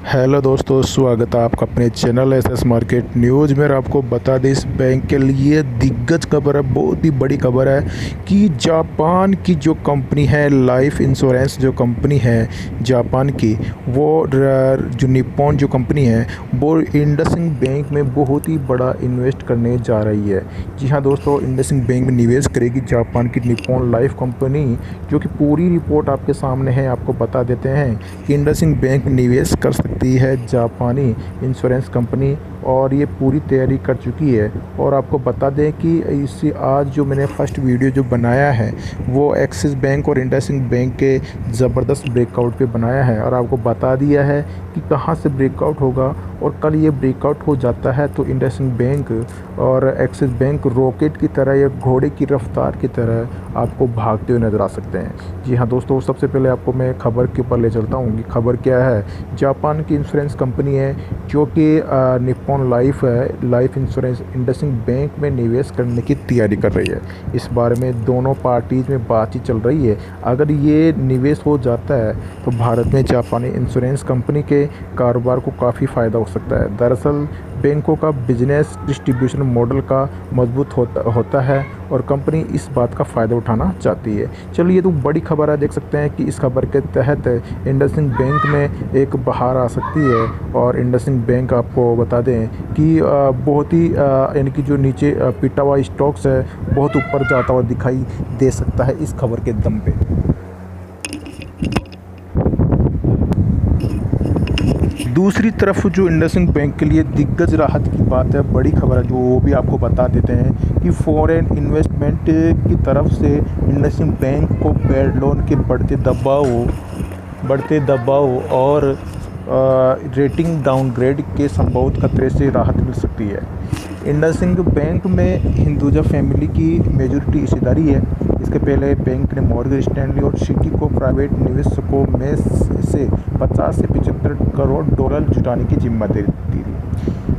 Hello दोस्तों, स्वागत है आपका अपने चैनल एसएस मार्केट न्यूज़ में। और आपको बता दें, इस बैंक के लिए दिग्गज खबर है, बहुत ही बड़ी खबर है कि जापान की जो कंपनी है, लाइफ इंश्योरेंस जो कंपनी है जापान की, वो जो निप्पॉन जो कंपनी है वो इंडसइंड बैंक में बहुत ही बड़ा इन्वेस्ट करने जा रही है। जी हाँ दोस्तों, इंडसइंड बैंक में निवेश करेगी जापान की निप्पॉन लाइफ कंपनी, जो कि पूरी रिपोर्ट आपके सामने है। आपको बता देते हैं कि इंडसइंड बैंक निवेश कर सकती है जापानी इंश्योरेंस कंपनी, और ये पूरी तैयारी कर चुकी है। और आपको बता दें कि इसी आज जो मैंने फर्स्ट वीडियो जो बनाया है वो एक्सिस बैंक और इंडसइंड बैंक के ज़बरदस्त ब्रेकआउट पे बनाया है, और आपको बता दिया है कि कहाँ से ब्रेकआउट होगा। और कल ये ब्रेकआउट हो जाता है तो इंडसइंड बैंक और एक्सिस बैंक रॉकेट की तरह या घोड़े की रफ्तार की तरह आपको भागते हुए नज़र आ सकते हैं। जी हाँ दोस्तों, सबसे पहले आपको मैं खबर के ऊपर ले चलता हूँ कि खबर क्या है। जापान की इंश्योरेंस कंपनी है जो कि निप्पॉन लाइफ है, लाइफ इंश्योरेंस इंडसइंड बैंक में निवेश करने की तैयारी कर रही है। इस बारे में दोनों पार्टीज़ में बातचीत चल रही है। अगर ये निवेश हो जाता है तो भारत में जापानी इंश्योरेंस कंपनी के कारोबार को काफ़ी फ़ायदा हो सकता है। दरअसल बैंकों का बिजनेस डिस्ट्रीब्यूशन मॉडल का मजबूत होता है और कंपनी इस बात का फ़ायदा उठाना चाहती है। चलिए, ये तो बड़ी खबर है। देख सकते हैं कि इस खबर के तहत इंडसइंड बैंक में एक बहार आ सकती है। और इंडसइंड बैंक आपको बता दें कि बहुत ही यानी कि जो नीचे पिटा हुआ स्टॉक्स है बहुत ऊपर जाता हुआ दिखाई दे सकता है इस खबर के दम पे। दूसरी तरफ जो इंडसइंड बैंक के लिए दिग्गज राहत की बात है, बड़ी खबर है जो वो भी आपको बता देते हैं कि फॉरेन इन्वेस्टमेंट की तरफ से इंडसइंड बैंक को बैड लोन के बढ़ते दबाव और रेटिंग डाउनग्रेड के संभवित खतरे से राहत मिल सकती है। इंडसइंड बैंक में हिंदुजा फैमिली की मेजॉरिटी हिस्सेदारी है। इसके पहले बैंक ने मॉर्गन स्टैनली और सिटी को प्राइवेट निवेशकों में से 50 से 75 करोड़ डॉलर जुटाने की जिम्मेदारी दी थी।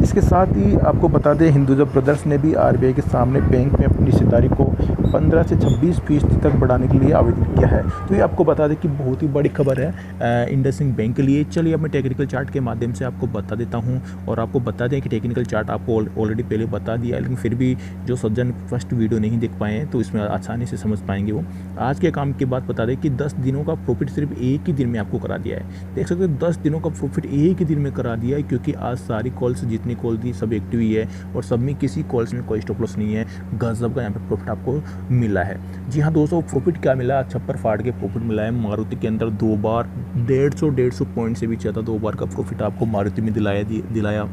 इसके साथ ही आपको बता दें, हिंदुजा ब्रदर्स ने भी आरबीआई के सामने बैंक में अपनी हिस्सेदारी को 15 से 26% तक बढ़ाने के लिए आवेदन किया है। तो ये आपको बता दें कि बहुत ही बड़ी खबर है इंडसइंड बैंक के लिए। चलिए, अब मैं टेक्निकल चार्ट के माध्यम से आपको बता देता हूँ। और आपको बता दें कि टेक्निकल चार्ट आपको ऑलरेडी पहले बता दिया है, लेकिन फिर भी जो सज्जन फर्स्ट वीडियो नहीं देख पाए हैं तो इसमें आसानी से समझ पाएंगे वो। आज के काम के बाद बता दें कि 10 दिनों का प्रॉफिट सिर्फ एक ही दिन में आपको करा दिया है। देख सकते हो 10 दिनों का प्रॉफिट एक ही दिन में करा दिया है, क्योंकि आज सारी कॉल्स जितनी कॉल थी सब एक्टिव ही है और सब में किसी कॉल्स में कोई स्टॉप लॉस नहीं है। गजब का यहाँ पे प्रॉफिट आपको मिला है। जी हाँ दोस्तों, प्रॉफिट क्या मिला? छप्पर फाड़ के प्रॉफिट मिला है। मारुति के अंदर 2 बार 150 पॉइंट से भी ज़्यादा 2 बार का प्रॉफिट आपको मारुति में दिलाया।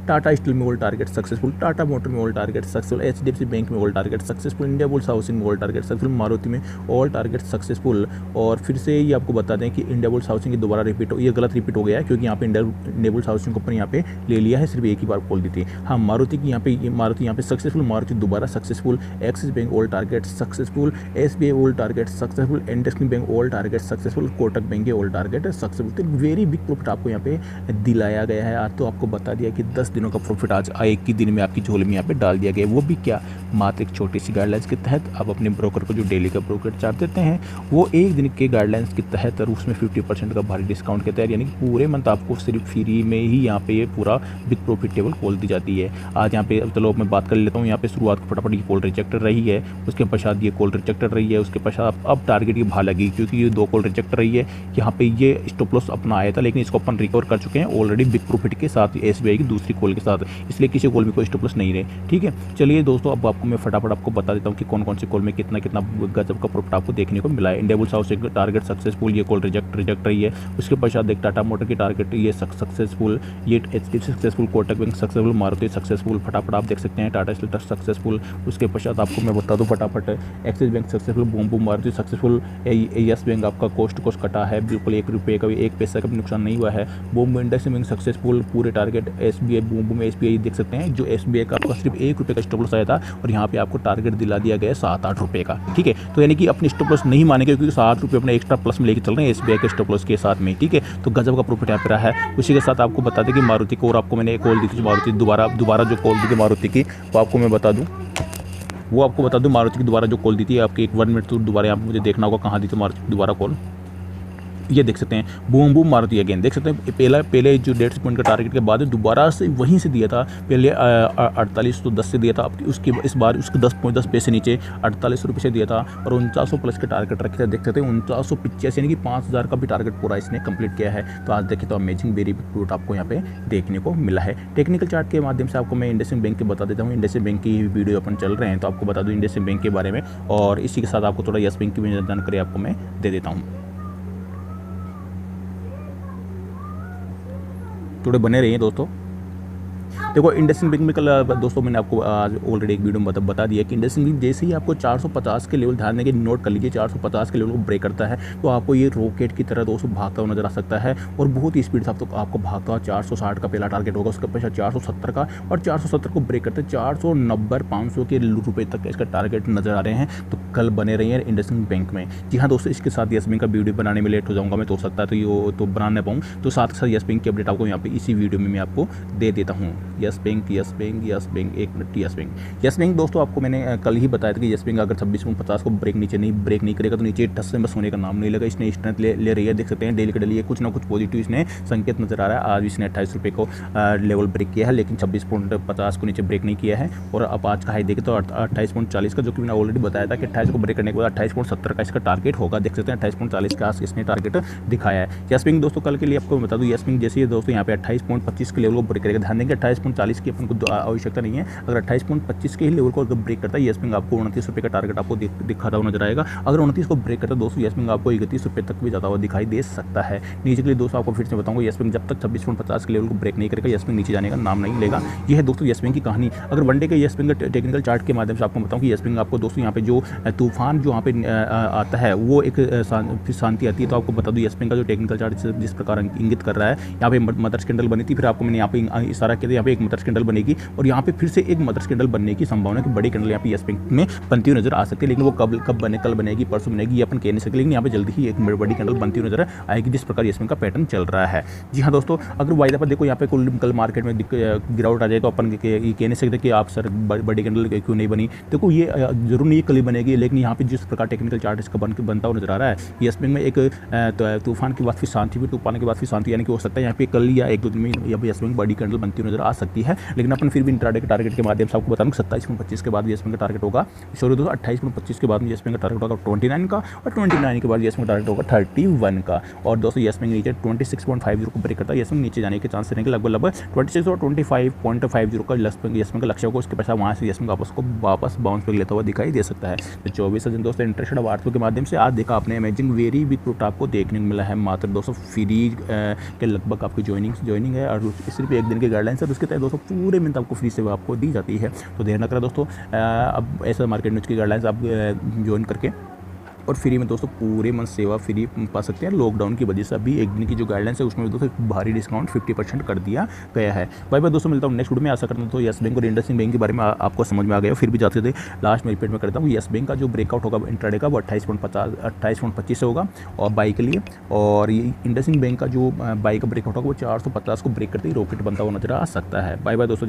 टाटा स्टील में all target successful, Tata motor में all target successful, HDFC bank में all target successful, Indiabulls housing में ऑल टारगेट सक्सेसफुल, मारुति में ऑल टारगेट सक्सेसफुल। और फिर से ये आपको बता दें कि इंडिया बुल्स हाउसिंग की दोबारा ये गलत रिपीट हो गया है, क्योंकि यहाँ पे इंडिया बुल्स हाउसिंग कंपनी यहाँ पे ले लिया है, सिर्फ एक ही बार खोल दी थी। हाँ, मारुति की मारुति यहाँ पे सक्सेसफुल, मारुति दोबारा successful, axis bank all target successful, SBI all target successful, IndusInd bank all target successful, Kotak bank के ऑल टारगेट सक्सेसफुल। तो वेरी बिग प्रॉफिट आपको यहाँ पे दिलाया गया है। आज तो आपको बता दिया कि 10 दिनों का प्रॉफिट आज एक ही दिन में आपकी झोले में यहाँ पे डाल दिया गया। वो भी क्या, मात्र एक छोटी सी गाइडलाइंस के तहत। आप अपने ब्रोकर को जो डेली का ब्रोकर चार्ज देते हैं वो एक दिन के गाइडलाइंस के तहत, और उसमें 50% का भारी डिस्काउंट के तहत, यानी कि पूरे मंथ आपको सिर्फ फ्री में ही यहाँ पे ये पूरा बिग प्रॉफिट टेबल खोल दी जाती है। आज यहाँ पे चलो मैं बात कर लेता हूँ। यहाँ पे शुरुआत को फटाफट ये कॉल रिजेक्टर रही है, उसके पश्चात ये कॉल रिजेक्टर रही है, उसके पश्चात अब टारगेट की भा लगी, क्योंकि ये 2 कॉल रिजेक्ट रही है। यहाँ पे ये स्टॉप लॉस अपना आया था, लेकिन इसको अपन रिकवर कर चुके हैं ऑलरेडी बिग प्रॉफिट के साथ, एसबीआई की दूसरी कॉल के साथ, इसलिए किसी कॉल में कोई स्टॉप लॉस नहीं रहे। ठीक है, चलिए दोस्तों, अब आपको मैं फटाफट आपको बता देता हूँ कि कौन कौन सी कॉल में कितना कितना गजब का प्रॉफिट आपको देखने को मिला है। इंडिया बुल्स हाउस एक टारगेट सक्सेसफुल, ये कॉल रिजेक्ट रही है। उसके पश्चात एक टाटा मोटर की टारगेट ये सक्सेसफुल, ये HDFC successful, Kotak bank successful, Maruti successful, फटाफट आप देख सकते हैं। Tata steel successful. उसके पश्चात आपको मैं बता दूं फटाफट, axis bank successful, boom Maruti successful, yes bank आपका कोस्ट कटा है, बिल्कुल 1 रुपये का भी 1 पैसा का भी नुकसान नहीं हुआ है। बूम इंडस्ट्री बैंक सक्सेसफुल, पूरे टारगेट। एसबीआई बूम एसबीआई देख सकते हैं, जो एसबीआई का आपका सिर्फ 1 रुपये का स्टॉप लॉस आया था, और यहाँ पे आपको टारगेट दिला दिया गया 7-8 रुपये का। ठीक है, तो यानी कि अपने स्टॉप लॉस नहीं मानेंगे, क्योंकि 7 रुपये अपने एक्स्ट्रा प्लस में लेके चल रहे हैं एसबीआई के स्टॉप लॉस के साथ में। ठीक है, तो गजब का प्रॉफिट यहाँ पे रहा है। उसी के साथ आपको बता दें कि मारुति को, और आपको मैंने एक कॉल दी थी मारुति दोबारा जो कॉल दी थी मारुति की, वो आपको मैं बता दूं मारुति की दोबारा जो कॉल दी थी आपकी 1 मिनट, तो दोबारा यहाँ पे मुझे देखना होगा कहाँ दी थी मारुति की दोबारा कॉल। ये देख सकते हैं बूम बूम मारुति अगेन, देख सकते हैं पहले जो 150 पॉइंट का टारगेट के बाद दोबारा से वहीं से दिया था, पहले 4810 से दिया था, अब उसकी इस बार उसके 10 पैसे नीचे 48 रुपये से दिया था और 4900 प्लस के टारगेट रखे थे। देख सकते हैं 4985 यानी कि 5000 का भी टारगेट पूरा इसने कंप्लीट किया है। तो आज देखें तो अमेजिंग वेरी बिग फ्रूट आपको यहाँ पे देखने को मिला है। टेक्निकल चार्ट के माध्यम से आपको मैं इंडसइंड बैंक के बता देता हूँ। इंडसइंड बैंक की वीडियो अपन चल रहे हैं तो आपको बता दूँ इंडसइंड बैंक के बारे में, और इसी के साथ आपको थोड़ा यस बैंक की भी जानकारी आपको मैं दे देता हूँ। थोड़े बने रहिए दोस्तों। देखो इंडसइंड बैंक में कल दोस्तों मैंने आपको आज ऑलरेडी एक वीडियो में बता दिया कि इंडसइंड बैंक जैसे ही आपको 450 के लेवल ध्यान देंगे, नोट कर लीजिए 450 के लेवल को ब्रेक करता है तो आपको ये रॉकेट की तरह दोस्तों भागता हुआ नजर आ सकता है और बहुत ही स्पीड से आपको भागता हुआ 460 का पहला टारगेट होगा, उसके पीछे 470 का, और 470 को ब्रेक करते 490 500 के रुपये तक इसका टारगेट नजर आ रहे हैं। तो कल बने रही है इंडसइंड बैंक में। जी हाँ दोस्तों, इसके साथ यस बैंक का वीडियो बनाने में लेट हो जाऊँगा मैं, तो सकता है तो ये तो बना नहीं पाऊँ, तो साथ के साथ यस बैंक की अपडेट आपको यहाँ पे इसी वीडियो में मैं आपको दे देता हूँ। यस बैंक एक मिनट यस बैंक दोस्तों आपको मैंने कल ही बताया था कि यस बैंक अगर 26.50 को ब्रेक नहीं करेगा तो नीचे टस से बस होने का नाम नहीं लगा। इसने स्ट्रेंथ ले रही है, देख सकते हैं डेली के डेली कुछ ना कुछ पॉजिटिव इसने संकेत नजर आ रहा है। आज इसने 28 रुपये को लेवल ब्रेक किया है, लेकिन 26.50 को नीचे ब्रेक नहीं किया है। और अब आज का हाई देखें तो 28.40 का, जो कि मैंने ऑलरेडी बताया था कि 28 को ब्रेक करने के बाद 28.70 का इसका टारगेट होगा। देख सकते हैं 28.40 का इसने टारगेट दिखाया है। यस बैंक दोस्तों कल के लिए आपको बता दूं, यस बैंक जैसे ही दोस्तों यहाँ पे 28.25 के लेवल को ब्रेक करेगा, ध्यान देंगे 28.40 की अपन को आवश्यकता नहीं है। अगर 28.25 के ही लेवल को अगर ब्रेक करता है यस बैंक आपको 29 रुपये का टारगेट आपको दिखाता हुआ नजर आएगा। अगर 29 को ब्रेक करता है दोस्तों यस बैंक आपको 31 रुपये तक भी जाता हुआ दिखाई दे सकता है। नीचे के लिए दोस्तों आपको फिर से बताऊंगा, यस बैंक जब तक 26.50 के लेवल को ब्रेक नहीं करेगा यस बैंक नीचे जाने का नाम नहीं लेगा। यह है दोस्तों यस बैंक की कहानी। अगर वनडे के यस बैंक का टेक्निकल चार्ट के माध्यम से आपको बताऊं कि यस बैंक आपको दोस्तों यहाँ पे जो तूफान जो यहाँ पे आता है वो एक फिर शांति आती है। तो आपको बता दूं यस बैंक का जो टेक्निकल चार्ट जिस प्रकार इंगित कर रहा है, यहाँ पे मदर्स कैंडल बनी थी, फिर आपको मैंने यहाँ पे इशारा किया था यहाँ पे एक मदर्स कैंडल बनेगी और यहाँ पे फिर से एक मदर्स कैंडल बनने की संभावना कि बड़ी कैंडल यहाँ पे यस बैंक में बनती हुई नजर आ सकती है। लेकिन वो कब बने, कल बनेगी, परसों बनेगी, ये अपन कह नहीं सकते, लेकिन यहाँ पे जल्दी ही एक बड़ी कैंडल बनती हुई नजर आएगी जिस प्रकार यस बैंक का पैटर्न चल रहा है। जी हाँ दोस्तों, अगर वायदा पर देखो यहाँ पे कल मार्केट में गिरावट आ जाए तो अपन ये कह नहीं सकते कि आप सर बड़ी कैंडल क्यों नहीं बनी। देखो ये जरूर नहीं कल ही बनेगी, लेकिन यहाँ पे जिस प्रकार टेक्निकल चार्ट इसका बनता हुआ नजर आ रहा है यस बैंक में एक तूफान के बाद फिर शांति, भी तूफान के बाद फिर शांति, यानी कि हो सकता है यहाँ पे कल या एक दो दिन में यहाँ पे यस बैंक बड़ी कैंडल बनती हुई नजर आ सकती है। लेकिन अपन फिर भी इंट्राडे के टारगेट के माध्यम से आपको बता दूं 27.25 के बाद यस बैंक का टारगेट होगा, सॉरी दोस्तों 28.25 के बाद यस बैंक का टारगेट होगा 29 का, और 29 के बाद यस बैंक का टारगेट होगा 31 का। और दोस्तों यस बैंक नीचे 26.50 को ब्रेक करता है, यस बैंक नीचे जाने के चांस रहेंगे लगभग 26 और 25.50 का यस बैंक का लक्ष्य होगा। उसके पश्चात वहाँ से यस बैंक आपस को वापस बाउंस बैक लेता हुआ दिखाई दे सकता है। तो 24 दिन दोस्तों इंटरेस्टेड वार्ता के माध्यम से आज देखा आपने अमेजिंग वेरी बिग फ्रूट आपको देखने को मिला है। मात्र दोस्तों फ्री के लगभग आपकी ज्वाइनिंग है और सिर्फ एक दिन के गाइडलाइंस है, उसके तहत दोस्तों पूरे मंथ आपको फ्री सेवा आपको दी जाती है। तो देर न करें दोस्तों, अब ऐसा मार्केट न्यूज़ की गाइडलाइंस आप ज्वाइन करके और फ्री में दोस्तों पूरे मंथ सेवा फ्री पा सकते हैं। लॉकडाउन की वजह से अभी एक दिन की जो गाइडलाइंस है उसमें दोस्तों भारी डिस्काउंट 50% कर दिया गया है। बाय दोस्तों, मिलता हूँ नेक्स्ट वीडियो में। आशा करता हूँ तो यस बैंक और इंडसइंड बैंक के बारे में आपको समझ में आ गया। फिर भी जाते थे लास्ट में रिपीट में करता हूँ, यस बैंक का जो ब्रेकआउट होगा इंट्राडे का वो 28.25 से होगा और बाई के लिए, और ये इंडसइंड बैंक का जो बाई का ब्रेकआउट होगा वो 450 को ब्रेक करते ही रॉकेट बनता हुआ नजर आ सकता है। बाय दोस्तों।